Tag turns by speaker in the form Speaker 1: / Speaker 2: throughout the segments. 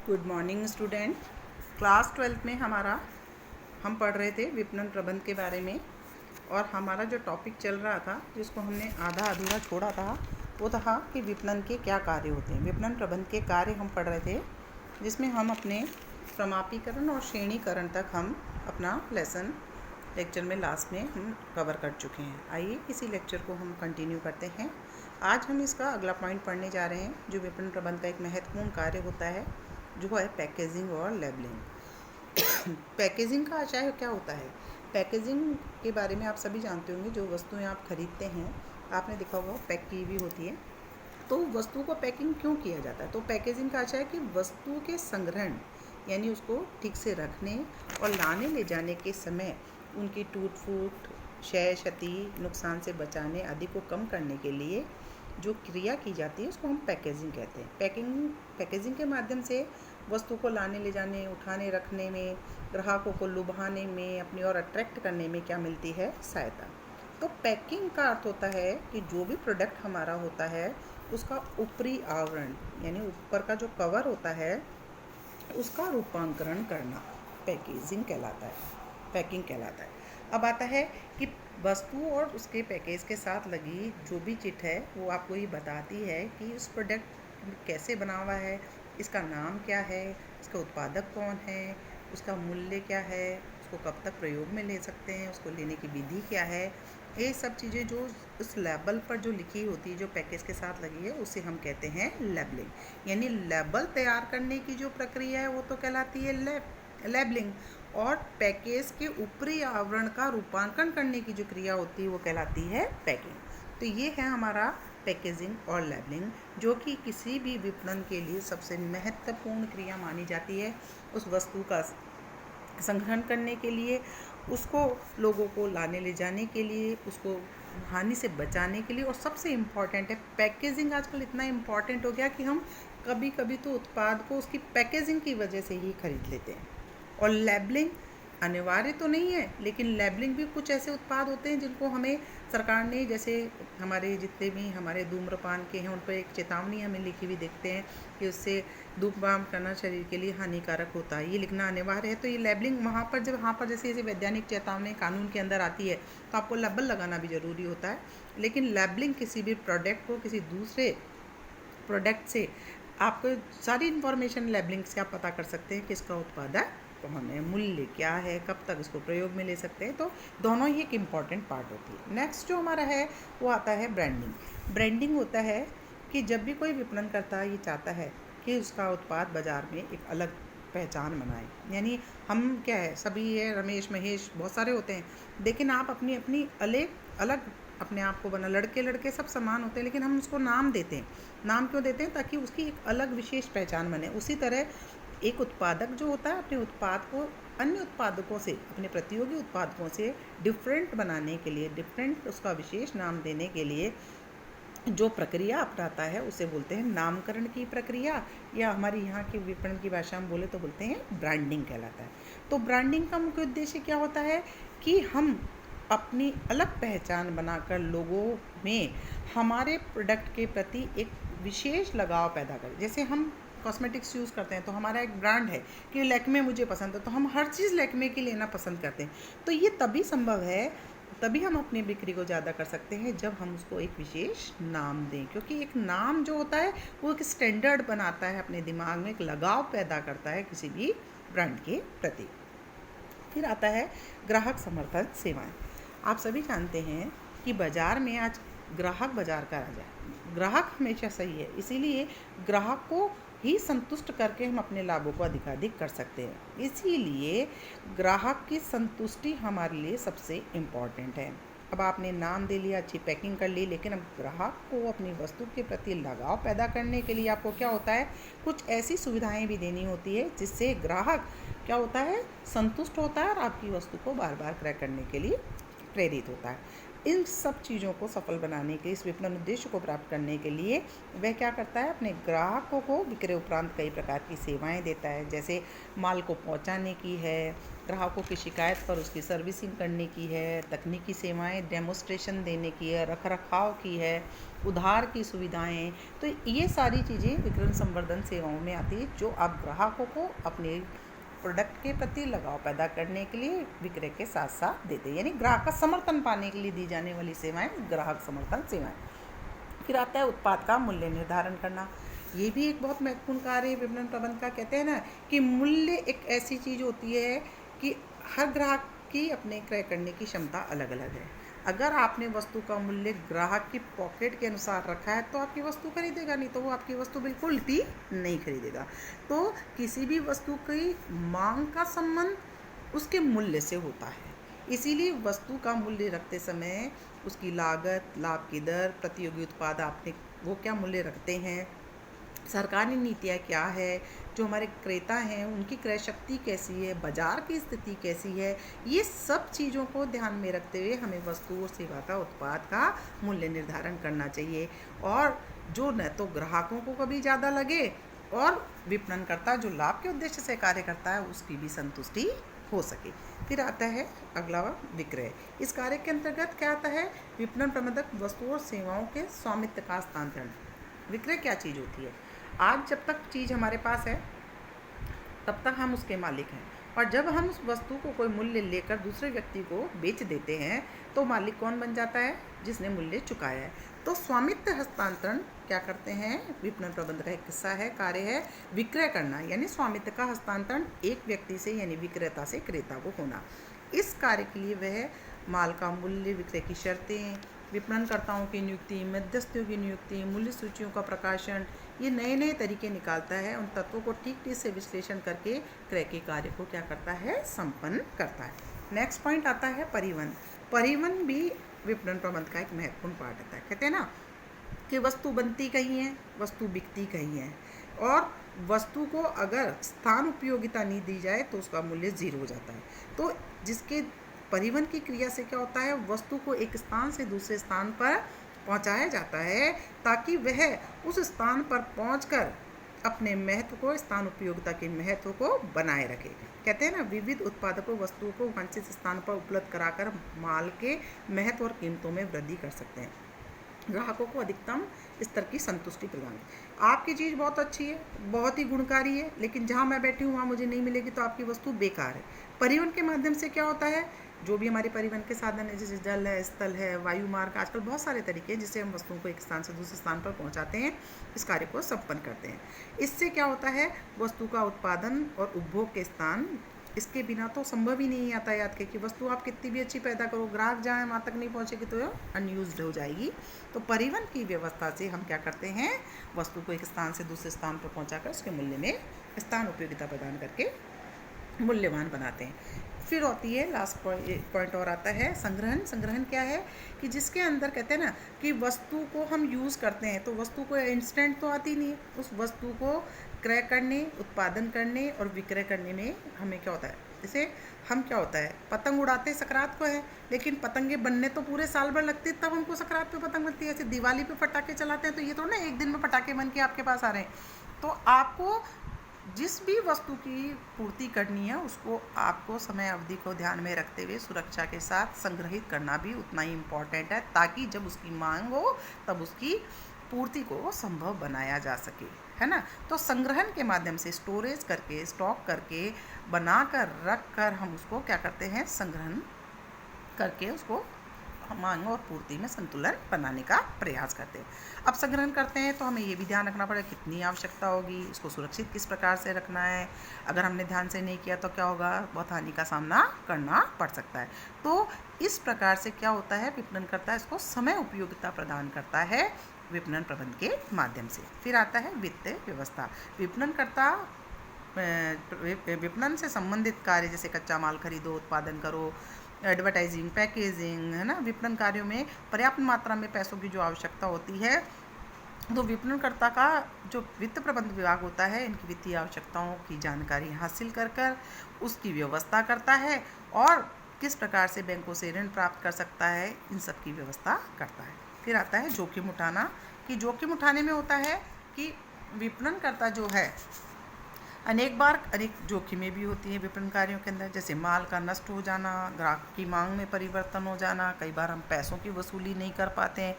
Speaker 1: Good morning student. Class 12 में हम पढ़ रहे थे विपणन प्रबंध के बारे में, और हमारा जो टॉपिक चल रहा था जिसको हमने आधा अधूरा छोड़ा था वो था कि विपणन के क्या कार्य होते हैं। विपणन प्रबंध के कार्य हम पढ़ रहे थे, जिसमें हम अपने समापीकरण और श्रेणीकरण तक हम अपना लेक्चर में लास्ट में हम कवर कर चुके हैं। आइए इसी लेक्चर को हम कंटिन्यू करते हैं। आज हम इसका अगला पॉइंट पढ़ने जा रहे हैं, जो विपणन प्रबंध का एक महत्वपूर्ण कार्य होता है, जो है पैकेजिंग और लेबलिंग। पैकेजिंग का आशय क्या होता है? पैकेजिंग के बारे में आप सभी जानते होंगे। जो वस्तुएं आप खरीदते हैं, आपने देखा होगा पैक की भी होती है। तो वस्तु को पैकिंग क्यों किया जाता है? तो पैकेजिंग का आशय है कि वस्तु के संग्रहण, यानी उसको ठीक से रखने और लाने ले जाने के समय उनकी टूट फूट, क्षय क्षति, नुकसान से बचाने आदि को कम करने के लिए जो क्रिया की जाती है उसको हम पैकेजिंग कहते हैं। पैकेजिंग के माध्यम से वस्तु को लाने ले जाने, उठाने रखने में, ग्राहकों को लुभाने में, अपनी ओर अट्रैक्ट करने में क्या मिलती है? सहायता। तो पैकिंग का अर्थ होता है कि जो भी प्रोडक्ट हमारा होता है उसका ऊपरी आवरण, यानी ऊपर का जो कवर होता है उसका रूपांतरण करना पैकेजिंग कहलाता है, पैकिंग कहलाता है। अब आता है कि वस्तु और उसके पैकेज के साथ लगी जो भी चिट है वो आपको ये बताती है कि उस प्रोडक्ट कैसे बना हुआ है, इसका नाम क्या है, इसका उत्पादक कौन है, उसका मूल्य क्या है, उसको कब तक प्रयोग में ले सकते हैं, उसको लेने की विधि क्या है। ये सब चीज़ें जो उस लेबल पर जो लिखी होती है, जो पैकेज के साथ लगी है, उसे हम कहते हैं लेबलिंग। यानी लेबल तैयार करने की जो प्रक्रिया है वो तो कहलाती है लेबलिंग, और पैकेज के ऊपरी आवरण का रूपांकन करने की जो क्रिया होती है वो कहलाती है पैकिंग। तो ये है हमारा पैकेजिंग और लेबलिंग, जो कि किसी भी विपणन के लिए सबसे महत्वपूर्ण क्रिया मानी जाती है। उस वस्तु का संग्रहण करने के लिए, उसको लोगों को लाने ले जाने के लिए, उसको हानि से बचाने के लिए, और सबसे इम्पॉर्टेंट है पैकेजिंग। आजकल इतना इम्पॉर्टेंट हो गया कि हम कभी कभी तो उत्पाद को उसकी पैकेजिंग की वजह से ही खरीद लेते हैं। और लेबलिंग अनिवार्य तो नहीं है, लेकिन लेबलिंग भी कुछ ऐसे उत्पाद होते हैं जिनको हमें सरकार ने, जैसे हमारे जितने भी हमारे धूम्रपान के हैं उन पर एक चेतावनी हमें लिखी हुई देखते हैं कि उससे धूम्रपान करना शरीर के लिए हानिकारक होता है, ये लिखना अनिवार्य है। तो ये लेबलिंग वहाँ पर जैसे वैज्ञानिक चेतावनी कानून के अंदर आती है तो आपको लेबल लगाना भी ज़रूरी होता है। लेकिन लेबलिंग किसी भी प्रोडक्ट को किसी दूसरे प्रोडक्ट से आपको सारी इन्फॉर्मेशन लेबलिंग से आप पता कर सकते हैं कि इसका उत्पादक कौन है, मूल्य क्या है, कब तक इसको प्रयोग में ले सकते हैं। तो दोनों ही एक इम्पॉर्टेंट पार्ट होती है। नेक्स्ट जो हमारा है वो आता है ब्रांडिंग। ब्रांडिंग होता है कि जब भी कोई विपणन करता है ये चाहता है कि उसका उत्पाद बाज़ार में एक अलग पहचान बनाए। यानी हम क्या है, सभी है, रमेश महेश बहुत सारे होते हैं, लेकिन आप अपनी अपनी अलग अपने आप को बना, लड़के सब समान होते हैं, लेकिन हम उसको नाम देते हैं। नाम क्यों देते हैं? ताकि उसकी एक अलग विशेष पहचान बने। उसी तरह एक उत्पादक जो होता है अपने उत्पाद को अन्य उत्पादकों से, अपने प्रतियोगी उत्पादकों से डिफरेंट बनाने के लिए, डिफरेंट उसका विशेष नाम देने के लिए जो प्रक्रिया अपनाता है उसे बोलते हैं नामकरण की प्रक्रिया, या हमारी यहाँ की विपणन की भाषा में बोले तो बोलते हैं ब्रांडिंग कहलाता है। तो ब्रांडिंग का मुख्य उद्देश्य क्या होता है कि हम अपनी अलग पहचान बनाकर लोगों में हमारे प्रोडक्ट के प्रति एक विशेष लगाव पैदा करें। जैसे हम कॉस्मेटिक्स यूज़ करते हैं तो हमारा एक ब्रांड है कि लैक्मे मुझे पसंद है, तो हम हर चीज़ लैक्मे की लेना पसंद करते हैं। तो ये तभी संभव है, तभी हम अपनी बिक्री को ज़्यादा कर सकते हैं जब हम उसको एक विशेष नाम दें, क्योंकि एक नाम जो होता है वो एक स्टैंडर्ड बनाता है, अपने दिमाग में एक लगाव पैदा करता है किसी भी ब्रांड के प्रति। फिर आता है ग्राहक समर्थन सेवाएं। आप सभी जानते हैं कि बाज़ार में आज ग्राहक बाज़ार का राजा है। ग्राहक हमेशा सही है, इसीलिए ग्राहक को ही संतुष्ट करके हम अपने लाभों को अधिकाधिक कर सकते हैं। इसीलिए ग्राहक की संतुष्टि हमारे लिए सबसे इम्पॉर्टेंट है। अब आपने नाम दे लिया, अच्छी पैकिंग कर ली, लेकिन अब ग्राहक को अपनी वस्तु के प्रति लगाव पैदा करने के लिए आपको क्या होता है, कुछ ऐसी सुविधाएं भी देनी होती है जिससे ग्राहक क्या होता है, संतुष्ट होता है और आपकी वस्तु को बार बार क्रय करने के लिए प्रेरित होता है। इन सब चीज़ों को सफल बनाने के, इस विपणन उद्देश्य को प्राप्त करने के लिए वह क्या करता है, अपने ग्राहकों को विक्रय उपरांत कई प्रकार की सेवाएं देता है। जैसे माल को पहुंचाने की है, ग्राहकों की शिकायत पर उसकी सर्विसिंग करने की है, तकनीकी सेवाएं डेमोस्ट्रेशन देने की है, रख रखाव की है, उधार की सुविधाएं। तो ये सारी चीज़ें विक्रय संवर्धन सेवाओं में आती है, जो आप ग्राहकों को अपने प्रोडक्ट के प्रति लगाव पैदा करने के लिए विक्रय के साथ साथ देते हैं, यानी ग्राहक का समर्थन पाने के लिए दी जाने वाली सेवाएं ग्राहक समर्थन सेवाएं। फिर आता है उत्पाद का मूल्य निर्धारण करना। ये भी एक बहुत महत्वपूर्ण कार्य है विपणन प्रबंध का। कहते हैं ना कि मूल्य एक ऐसी चीज़ होती है कि हर ग्राहक की अपने क्रय करने की क्षमता अलग अलग है। अगर आपने वस्तु का मूल्य ग्राहक की पॉकेट के अनुसार रखा है तो आपकी वस्तु खरीदेगा, नहीं तो वो आपकी वस्तु बिल्कुल भी नहीं खरीदेगा। तो किसी भी वस्तु की मांग का संबंध उसके मूल्य से होता है, इसीलिए वस्तु का मूल्य रखते समय उसकी लागत, लाभ की दर, प्रतियोगी उत्पाद आपने वो क्या मूल्य रखते हैं, सरकारी नीतियाँ क्या है, जो हमारे क्रेता हैं उनकी क्रय शक्ति कैसी है, बाजार की स्थिति कैसी है, ये सब चीज़ों को ध्यान में रखते हुए हमें वस्तु और सेवा का, उत्पाद का मूल्य निर्धारण करना चाहिए, और जो न तो ग्राहकों को कभी ज़्यादा लगे और विपणनकर्ता जो लाभ के उद्देश्य से कार्य करता है उसकी भी संतुष्टि हो सके। फिर आता है अगला विक्रय। इस कार्य के अंतर्गत क्या आता है, विपणन प्रबंधक वस्तुओं और सेवाओं के स्वामित्व का हस्तांतरण। विक्रय क्या चीज़ होती है, आज जब तक चीज़ हमारे पास है तब तक हम उसके मालिक हैं, और जब हम उस वस्तु को कोई मूल्य लेकर दूसरे व्यक्ति को बेच देते हैं तो मालिक कौन बन जाता है, जिसने मूल्य चुकाया है। तो स्वामित्व हस्तांतरण क्या करते हैं, विपणन प्रबंध का एक हिस्सा है, कार्य है विक्रय करना, यानी स्वामित्व का हस्तांतरण एक व्यक्ति से यानी विक्रेता से क्रेता को होना। इस कार्य के लिए वह माल का मूल्य, विक्रय की शर्तें, विपणनकर्ताओं की नियुक्ति, मध्यस्थियों की नियुक्ति, मूल्य सूचियों का प्रकाशन, ये नए नए तरीके निकालता है, उन तत्वों को ठीक ठीक से विश्लेषण करके क्रय के कार्य को क्या करता है, संपन्न करता है। नेक्स्ट पॉइंट आता है परिवहन। परिवहन भी विपणन प्रबंध का एक महत्वपूर्ण पार्ट आता है। कहते हैं ना कि वस्तु बनती कहीं है, वस्तु बिकती कहीं है, और वस्तु को अगर स्थान उपयोगिता नहीं दी जाए तो उसका मूल्य जीरो हो जाता है। तो जिसके परिवहन की क्रिया से क्या होता है, वस्तु को एक स्थान से दूसरे स्थान पर पहुंचाया जाता है ताकि वह उस स्थान पर पहुंचकर अपने महत्व को, स्थान उपयोगिता के महत्व को बनाए रखे। कहते हैं ना, विविध उत्पादकों वस्तुओं को वांछित स्थान पर उपलब्ध कराकर माल के महत्व और कीमतों में वृद्धि कर सकते हैं, ग्राहकों को अधिकतम स्तर की संतुष्टि प्रदान। आपकी चीज़ बहुत अच्छी है, बहुत ही गुणकारी है, लेकिन जहाँ मैं बैठी हूँ वहाँ मुझे नहीं मिलेगी तो आपकी वस्तु बेकार है। परिवहन के माध्यम से क्या होता है, जो भी हमारे परिवहन के साधन है, जैसे जल है, स्थल है, वायु मार्ग, आजकल बहुत सारे तरीके हैं जिससे हम वस्तुओं को एक स्थान से दूसरे स्थान पर पहुंचाते हैं, इस कार्य को संपन्न करते हैं। इससे क्या होता है, वस्तु का उत्पादन और उपभोग के स्थान, इसके बिना तो संभव ही नहीं यातायात के, कि वस्तु आप कितनी भी अच्छी पैदा करो, ग्राहक जहाँ वहाँ तक नहीं पहुँचेगी तो अनयूज्ड हो जाएगी। तो परिवहन की व्यवस्था से हम क्या करते हैं, वस्तु को एक स्थान से दूसरे स्थान पर पहुँचाकर उसके मूल्य में स्थान उपयोगिता प्रदान करके मूल्यवान बनाते हैं। फिर होती है लास्ट पॉइंट और आता है संग्रहण। संग्रहण क्या है कि जिसके अंदर कहते हैं ना कि वस्तु को हम यूज़ करते हैं तो वस्तु को इंस्टेंट तो आती नहीं है, उस वस्तु को क्रय करने, उत्पादन करने और विक्रय करने में हमें क्या होता है, जैसे हम क्या होता है, पतंग उड़ाते सकरात को है, लेकिन पतंगे बनने तो पूरे साल भर लगती है, तब हमको सकरात पे पतंग बनती है। ऐसे दिवाली पे पटाखे चलाते हैं तो ये तो ना एक दिन में पटाखे बन के आपके पास आ रहे हैं। तो आपको जिस भी वस्तु की पूर्ति करनी है उसको आपको समय अवधि को ध्यान में रखते हुए सुरक्षा के साथ संग्रहित करना भी उतना ही इम्पॉर्टेंट है, ताकि जब उसकी मांग हो तब उसकी पूर्ति को संभव बनाया जा सके, है ना। तो संग्रहण के माध्यम से स्टोरेज करके, स्टॉक करके, बना कर रख कर हम उसको क्या करते हैं, संग्रहण करके उसको मांग और पूर्ति में संतुलन बनाने का प्रयास करते हैं। अब संग्रहण करते हैं तो हमें ये भी ध्यान रखना पड़ेगा कितनी आवश्यकता होगी, इसको सुरक्षित किस प्रकार से रखना है। अगर हमने ध्यान से नहीं किया तो क्या होगा, बहुत हानि का सामना करना पड़ सकता है। तो इस प्रकार से क्या होता है, विपणनकर्ता इसको समय उपयोगिता प्रदान करता है विपणन प्रबंध के माध्यम से। फिर आता है वित्त व्यवस्था। विपणनकर्ता विपणन से संबंधित कार्य जैसे कच्चा माल खरीदो, उत्पादन करो, एडवर्टाइजिंग, पैकेजिंग, है ना, विपणन कार्यों में पर्याप्त मात्रा में पैसों की जो आवश्यकता होती है, तो विपणनकर्ता का जो वित्त प्रबंध विभाग होता है इनकी वित्तीय आवश्यकताओं की जानकारी हासिल कर कर उसकी व्यवस्था करता है और किस प्रकार से बैंकों से ऋण प्राप्त कर सकता है, इन सब की व्यवस्था करता है। फिर आता है जोखिम उठाना, कि जोखिम उठाने में होता है कि विपणनकर्ता जो है अनेक बार अनेक जोखिमें भी होती हैं विपणन कार्यों के अंदर, जैसे माल का नष्ट हो जाना, ग्राहक की मांग में परिवर्तन हो जाना, कई बार हम पैसों की वसूली नहीं कर पाते हैं,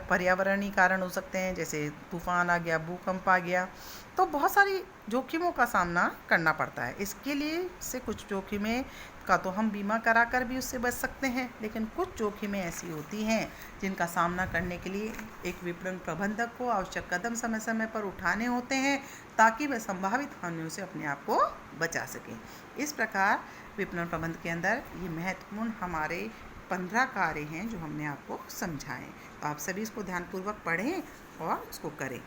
Speaker 1: पर्यावरणीय कारण हो सकते हैं, जैसे तूफान आ गया, भूकंप आ गया, तो बहुत सारी जोखिमों का सामना करना पड़ता है। इसके लिए से कुछ जोखिमें का तो हम बीमा करा कर भी उससे बच सकते हैं, लेकिन कुछ जोखिमें ऐसी होती हैं जिनका सामना करने के लिए एक विपणन प्रबंधक को आवश्यक कदम समय समय पर उठाने होते हैं, ताकि वह संभावित हानियों से अपने आप को बचा सकें। इस प्रकार विपणन प्रबंध के अंदर ये महत्वपूर्ण हमारे 15 कार्य हैं जो हमने आपको समझाएं। तो आप सभी इसको ध्यानपूर्वक पढ़ें और उसको करें।